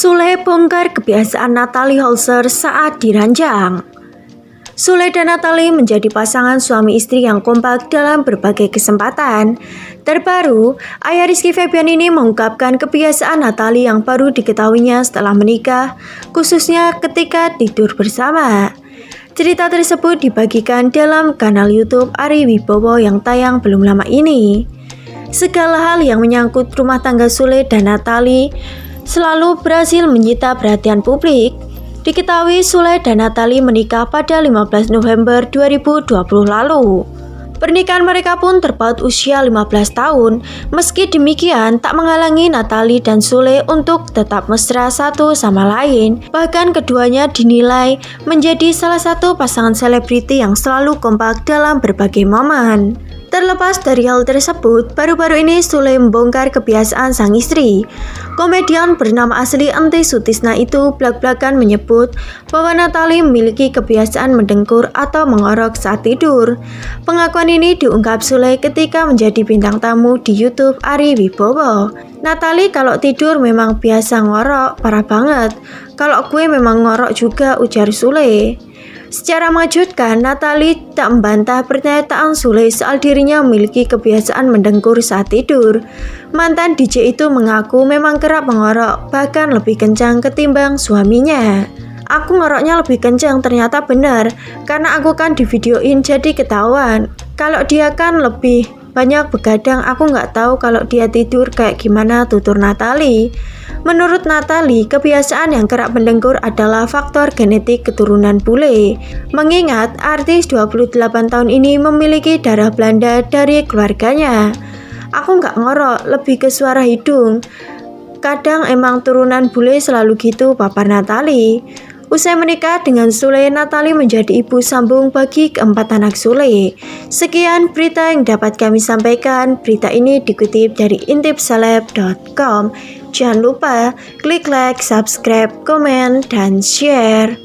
Sule bongkar kebiasaan Natalie Holzer saat diranjang. Sule dan Natalie menjadi pasangan suami istri yang kompak dalam berbagai kesempatan. Terbaru, ayah Rizky Febian ini mengungkapkan kebiasaan Natalie yang baru diketahuinya setelah menikah, khususnya ketika tidur bersama. Cerita tersebut dibagikan dalam kanal YouTube Ari Wibowo yang tayang belum lama ini. Segala hal yang menyangkut rumah tangga Sule dan Natalie selalu berhasil menyita perhatian publik. Diketahui Sule dan Natalie menikah pada 15 November 2020 lalu. Pernikahan mereka pun terpaut usia 15 tahun. Meski demikian, tak menghalangi Natalie dan Sule untuk tetap mesra satu sama lain. Bahkan keduanya dinilai menjadi salah satu pasangan selebriti yang selalu kompak dalam berbagai momen. Terlepas dari hal tersebut, baru-baru ini Sule membongkar kebiasaan sang istri. Komedian bernama asli Enty Sutisna itu blak-blakan menyebut bahwa Natalie memiliki kebiasaan mendengkur atau mengorok saat tidur. Pengakuan ini diungkap Sule ketika menjadi bintang tamu di YouTube Ari Wibowo. Natalie kalau tidur memang biasa ngorok, parah banget. Kalau gue memang ngorok juga, ujar Sule. Secara mengejutkan, Natalie tak membantah pernyataan Sule soal dirinya memiliki kebiasaan mendengkur saat tidur. Mantan DJ itu mengaku memang kerap mengorok, bahkan lebih kencang ketimbang suaminya. Aku ngoroknya lebih kencang, ternyata benar, karena aku kan di videoin jadi ketahuan. Kalau dia kan lebih banyak begadang, aku nggak tahu kalau dia tidur kayak gimana, tutur Natalie. Menurut Natalie, kebiasaan yang kerap mendengkur adalah faktor genetik keturunan bule. Mengingat artis 28 tahun ini memiliki darah Belanda dari keluarganya. Aku nggak ngorok, lebih ke suara hidung. Kadang emang turunan bule selalu gitu, papar Natalie. Usai menikah dengan Sule, Natalie menjadi ibu sambung bagi keempat anak Sule. Sekian berita yang dapat kami sampaikan. Berita ini dikutip dari intipseleb.com. Jangan lupa klik like, subscribe, komen, dan share.